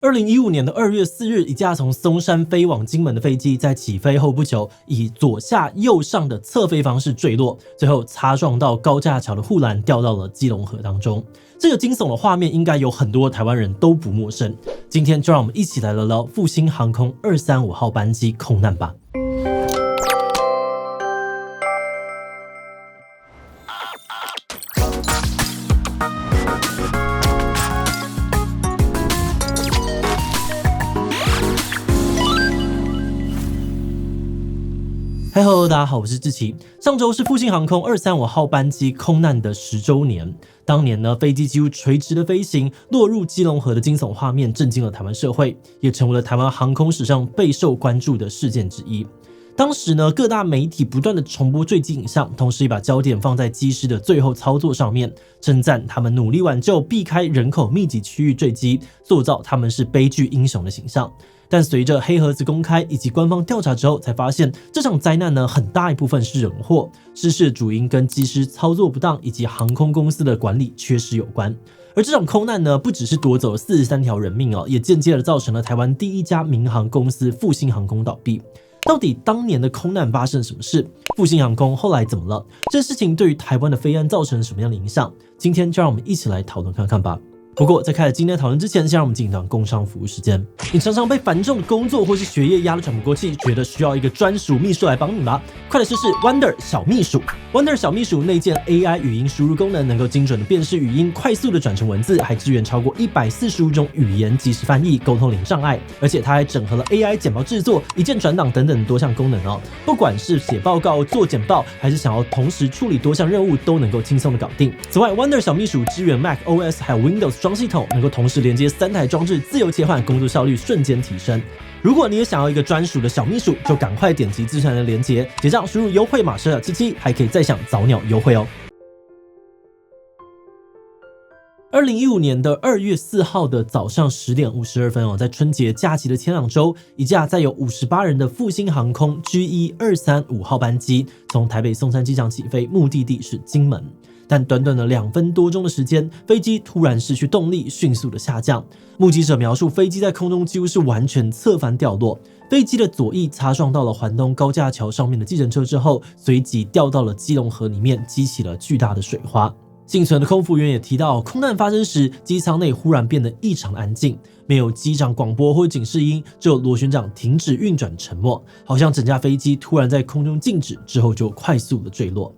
2015年2月4日，一架从松山飞往金门的飞机，在起飞后不久，以左下右上的侧飞方式坠落，最后擦撞到高架桥的护栏，掉到了基隆河当中。这个惊悚的画面，应该有很多台湾人都不陌生。今天就让我们一起来聊聊复兴航空235号班机空难吧。Hello， 大家好，我是志奇。上周是复兴航空235号班机空难的10周年。当年呢，飞机几乎垂直的飞行，落入基隆河的惊悚画面，震惊了台湾社会，也成为了台湾航空史上备受关注的事件之一。当时呢，各大媒体不断的重播坠机影像，同时也把焦点放在机师的最后操作上面，称赞他们努力挽救，避开人口密集区域坠机，塑造他们是悲剧英雄的形象。但随着黑盒子公开以及官方调查之后，才发现这场灾难呢，很大一部分是人祸，失事的主因跟机师操作不当以及航空公司的管理缺失有关。而这场空难呢，不只是夺走了43条人命也间接的造成了台湾第一家民航公司复兴航空倒闭。到底当年的空难发生了什么事？复兴航空后来怎么了？这事情对于台湾的飞安造成了什么样的影响？今天就让我们一起来讨论看看吧。不过在开始今天的讨论之前，先让我们进一段工商服务时间。你常常被繁重的工作或是学业压得喘不过气，觉得需要一个专属秘书来帮你吗？快来试试 Wonder 小秘书。Wonder 小秘书内建 AI 语音输入功能，能够精准的辨识语音，快速的转成文字，还支援超过145种语言即时翻译，沟通零障碍。而且它还整合了 AI 简报制作、一键转档等等多项功能不管是写报告、做简报，还是想要同时处理多项任务，都能够轻松的搞定。此外 Wonder 小秘书支援 Mac OS 还有 Windows 装系统，能够同时连接3台装置，自由切换，工作效率瞬间提升。如果你也想要一个专属的小秘书，就赶快点击资讯栏的连结，结账输入优惠码7777，还可以再享早鸟优惠2015年2月4号的早上10点52分在春节假期的前2周，一架载有58人的复兴航空 GE235号班机从台北松山机场起飞，目的地是金门。但短短的2分多钟的时间，飞机突然失去动力，迅速的下降。目击者描述，飞机在空中几乎是完全侧翻掉落，飞机的左翼擦撞到了环东高架桥上面的计程车之后，随即掉到了基隆河里面，激起了巨大的水花。幸存的空服员也提到，空难发生时，机舱内忽然变得异常安静，没有机长广播或警示音，只有螺旋桨停止运转沉默，好像整架飞机突然在空中静止之后就快速的坠落。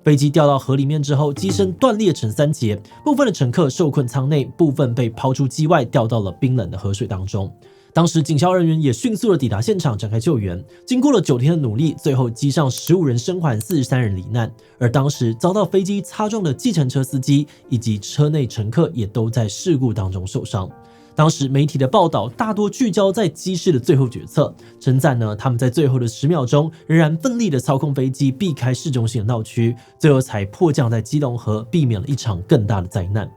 飞机掉到河里面之后，机身断裂成3节，部分的乘客受困舱内，部分被抛出机外，掉到了冰冷的河水当中。当时警消人员也迅速的抵达现场展开救援，经过了9天的努力，最后机上15人生还，43人罹难。而当时遭到飞机擦撞的计程车司机以及车内乘客也都在事故当中受伤。当时媒体的报道大多聚焦在机师的最后决策，称赞他们在最后的10秒钟仍然奋力的操控飞机，避开市中心的闹区，最后才迫降在基隆河，避免了一场更大的灾难。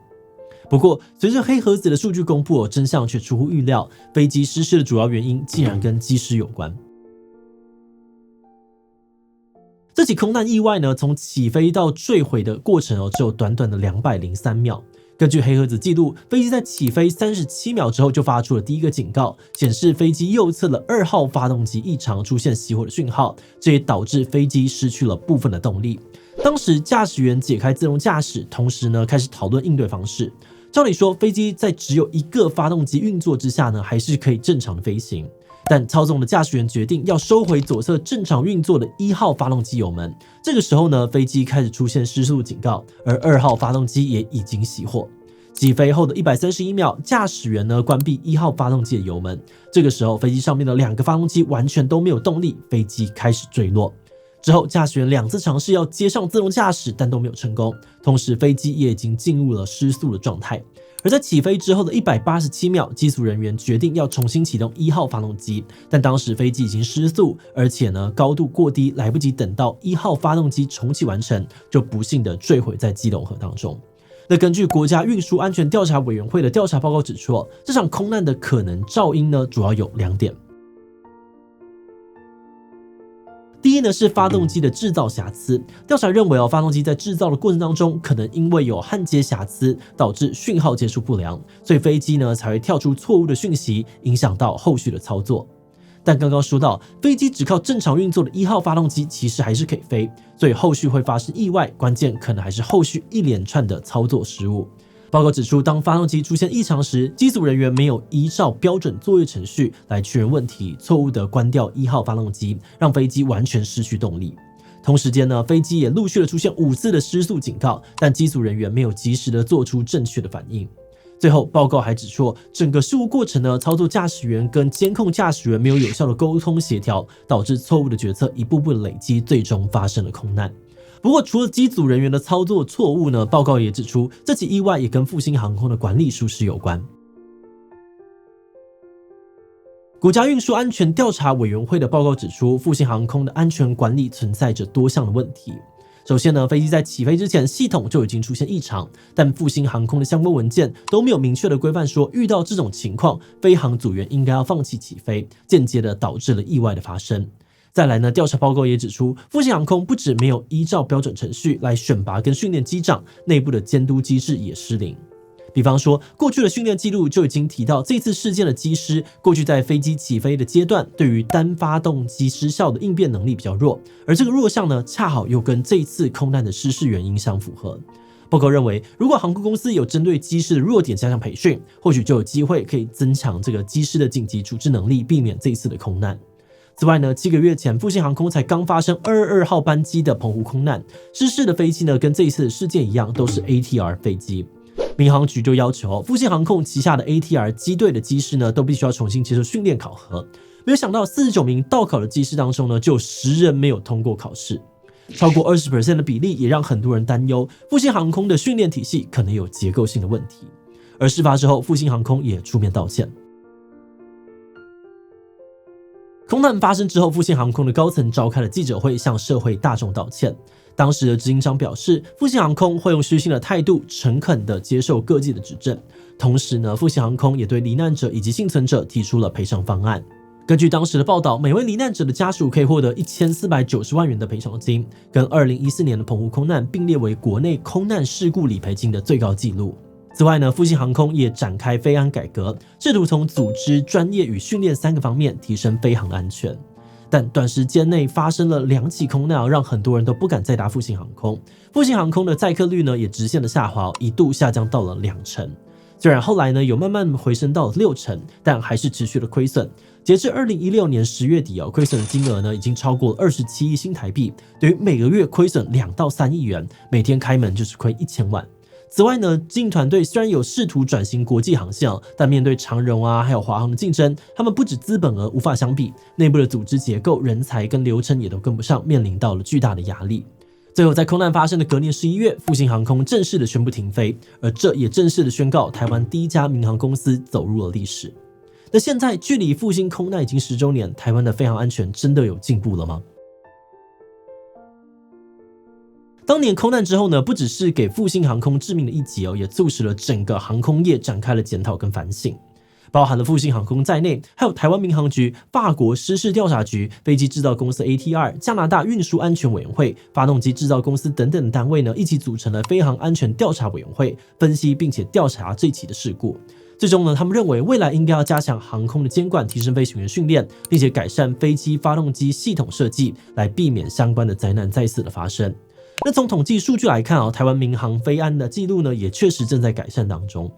不过随着黑盒子的数据公布真相却出乎预料，飞机失事的主要原因竟然跟机师有关。这起空难意外从起飞到坠毁的过程只有短短的203秒。根据黑盒子记录，飞机在起飞37秒之后就发出了第一个警告，显示飞机右侧的2号发动机异常，出现熄火的讯号，这也导致飞机失去了部分的动力。当时驾驶员解开自动驾驶，同时开始讨论应对方式。照理说，飞机在只有一个发动机运作之下还是可以正常的飞行。但操纵的驾驶员决定要收回左侧正常运作的1号发动机油门，这个时候飞机开始出现失速警告，而2号发动机也已经熄火。起飞后的131秒，驾驶员关闭1号发动机的油门，这个时候飞机上面的2个发动机完全都没有动力，飞机开始坠落。之后驾驶员2次尝试要接上自动驾驶，但都没有成功，同时飞机也已经进入了失速的状态。而在起飞之后的187秒，机组人员决定要重新启动1号发动机，但当时飞机已经失速，而且高度过低，来不及等到1号发动机重启完成，就不幸的坠毁在基隆河当中。那根据国家运输安全调查委员会的调查报告指出，这场空难的可能肇因主要有2点。第一呢是发动机的制造瑕疵，调查认为发动机在制造的过程当中，可能因为有焊接瑕疵，导致讯号接触不良，所以飞机呢才会跳出错误的讯息，影响到后续的操作。但刚刚说到，飞机只靠正常运作的1号发动机其实还是可以飞，所以后续会发生意外，关键可能还是后续一连串的操作失误。报告指出，当发动机出现异常时，机组人员没有依照标准作业程序来确认问题，错误的关掉1号发动机，让飞机完全失去动力。同时间呢，飞机也陆续的出现5次的失速警告，但机组人员没有及时的做出正确的反应。最后，报告还指出，整个事故过程呢，操作驾驶员跟监控驾驶员没有有效的沟通协调，导致错误的决策一步步的累积，最终发生了空难。不过，除了机组人员的操作错误呢，报告也指出，这起意外也跟复兴航空的管理疏失有关。国家运输安全调查委员会的报告指出，复兴航空的安全管理存在着多项的问题。首先呢，飞机在起飞之前，系统就已经出现异常，但复兴航空的相关文件都没有明确的规范说，遇到这种情况，飞航组员应该要放弃起飞，间接的导致了意外的发生。再来呢，调查报告也指出，复兴航空不止没有依照标准程序来选拔跟训练机长，内部的监督机制也失灵。比方说，过去的训练记录就已经提到，这次事件的机师过去在飞机起飞的阶段，对于单发动机失效的应变能力比较弱，而这个弱项呢，恰好又跟这一次空难的失事原因相符合。报告认为，如果航空公司有针对机师的弱点加强培训，或许就有机会可以增强这个机师的紧急处置能力，避免这一次的空难。此外呢，7个月前，复兴航空才刚发生222号班机的澎湖空难，失事的飞机呢，跟这一次的事件一样，都是 ATR 飞机。民航局就要求复兴航空旗下的 ATR 机队的机师呢，都必须要重新接受训练考核。没有想到49名到考的机师当中呢，就有10人没有通过考试，超过 20% 的比例也让很多人担忧复兴航空的训练体系可能有结构性的问题。而事发之后，复兴航空也出面道歉。空难发生之后，复兴航空的高层召开了记者会，向社会大众道歉。当时的执行长表示，复兴航空会用虚心的态度，诚恳地接受各界的指正。同时呢，复兴航空也对罹难者以及幸存者提出了赔偿方案。根据当时的报道，每位罹难者的家属可以获得1490万元的赔偿金，跟2014年的澎湖空难并列为国内空难事故理赔金的最高纪录。此外呢，复兴航空也展开飞安改革，试图从组织、专业与训练3个方面提升飞航的安全。但短时间内发生了2起空难，让很多人都不敢再搭复兴航空。复兴航空的载客率呢也直线的下滑，一度下降到了2成。虽然后来呢有慢慢回升到了6成，但还是持续的亏损。截至2016年10月底亏损的金额呢已经超过了27亿新台币，等于每个月亏损2到3亿元，每天开门就是亏1000万。此外呢，经营团队虽然有试图转型国际航线，但面对长荣还有华航的竞争，他们不止资本额无法相比，内部的组织结构、人才跟流程也都跟不上，面临到了巨大的压力。最后，在空难发生的隔年11月，复兴航空正式的宣布停飞，而这也正式的宣告台湾第一家民航公司走入了历史。那现在距离复兴空难已经10周年，台湾的飞航安全真的有进步了吗？当年空难之后呢，不只是给复兴航空致命的一击也促使了整个航空业展开了检讨跟反省。包含了复兴航空在内，还有台湾民航局、法国失事调查局、飞机制造公司 ATR、加拿大运输安全委员会、发动机制造公司等等的单位呢，一起组成了飞航安全调查委员会，分析并且调查这起的事故。最终呢，他们认为未来应该要加强航空的监管，提升飞行员训练，并且改善飞机发动机系统设计，来避免相关的灾难再次的发生。那从统计数据来看台湾民航飞安的记录呢，也确实正在改善当中。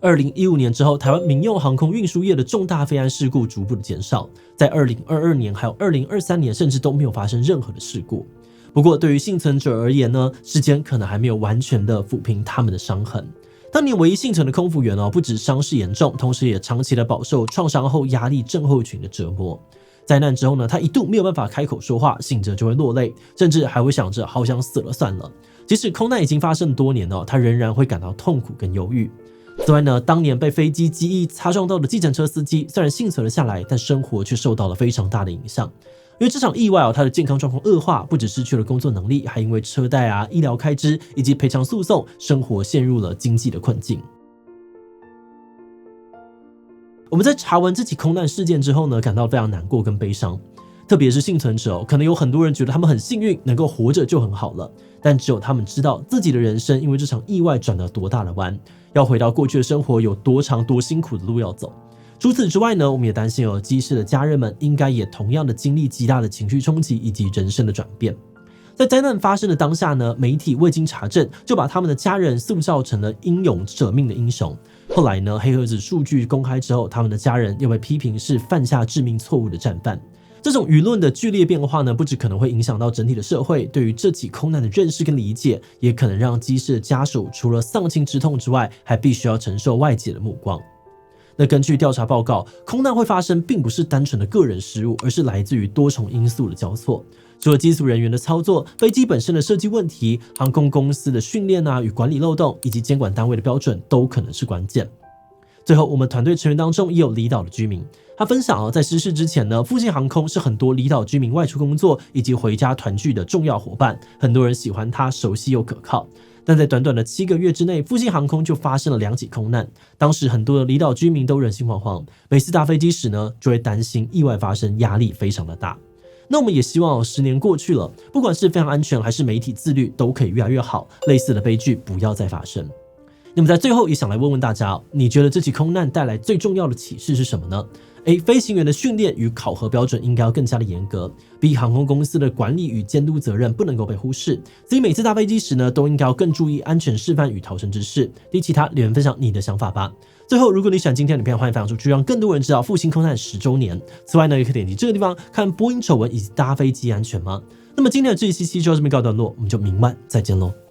2015年之后，台湾民用航空运输业的重大飞安事故逐步的减少，在2022年还有2023年，甚至都没有发生任何的事故。不过，对于幸存者而言呢，时间可能还没有完全的抚平他们的伤痕。当年唯一幸存的空服员不止伤势严重，同时也长期的饱受创伤后压力症候群的折磨。灾难之后呢，他一度没有办法开口说话，醒着就会落泪，甚至还会想着好想死了算了。即使空难已经发生多年他仍然会感到痛苦跟忧郁。此外呢，当年被飞机机翼擦撞到的计程车司机虽然幸存了下来，但生活却受到了非常大的影响。因为这场意外他的健康状况恶化，不只失去了工作能力，还因为车贷医疗开支以及赔偿诉讼，生活陷入了经济的困境。我们在查完这起空难事件之后呢，感到非常难过跟悲伤。特别是幸存者可能有很多人觉得他们很幸运，能够活着就很好了，但只有他们知道自己的人生因为这场意外转了多大的弯，要回到过去的生活有多长多辛苦的路要走。除此之外呢，我们也担心机师的家人们应该也同样的经历极大的情绪冲击以及人生的转变。在灾难发生的当下呢，媒体未经查证就把他们的家人塑造成了英勇舍命的英雄。后来呢，黑盒子数据公开之后，他们的家人又被批评是犯下致命错误的战犯。这种舆论的剧烈变化呢，不只可能会影响到整体的社会对于这起空难的认识跟理解，也可能让机师的家属除了丧亲之痛之外，还必须要承受外界的目光。那根据调查报告，空难会发生并不是单纯的个人失误，而是来自于多重因素的交错。除了机组人员的操作、飞机本身的设计问题、航空公司的训练与管理漏洞，以及监管单位的标准，都可能是关键。最后，我们团队成员当中也有离岛的居民，他分享在失事之前呢，复兴航空是很多离岛居民外出工作以及回家团聚的重要伙伴，很多人喜欢他，熟悉又可靠。但在短短的7个月之内，复兴航空就发生了2起空难。当时很多的离岛居民都人心惶惶，每次搭飞机时呢，就会担心意外发生，压力非常的大。那我们也希望10年过去了，不管是非常安全还是媒体自律，都可以越来越好，类似的悲剧不要再发生。那么在最后也想来问问大家，你觉得这起空难带来最重要的启示是什么呢？ A. 飞行员的训练与考核标准应该要更加的严格。 B. 航空公司的管理与监督责任不能够被忽视。 C. 每次搭飞机时呢，都应该要更注意安全示范与逃生知识。D. 其他留言分享你的想法吧。最后，如果你喜欢今天的影片，欢迎分享出去，让更多人知道复兴空难10周年。此外呢，也可以点击这个地方看波音丑闻以及搭飞机安全吗？那么今天的这一期就到这边告一段落，我们就明晚再见喽。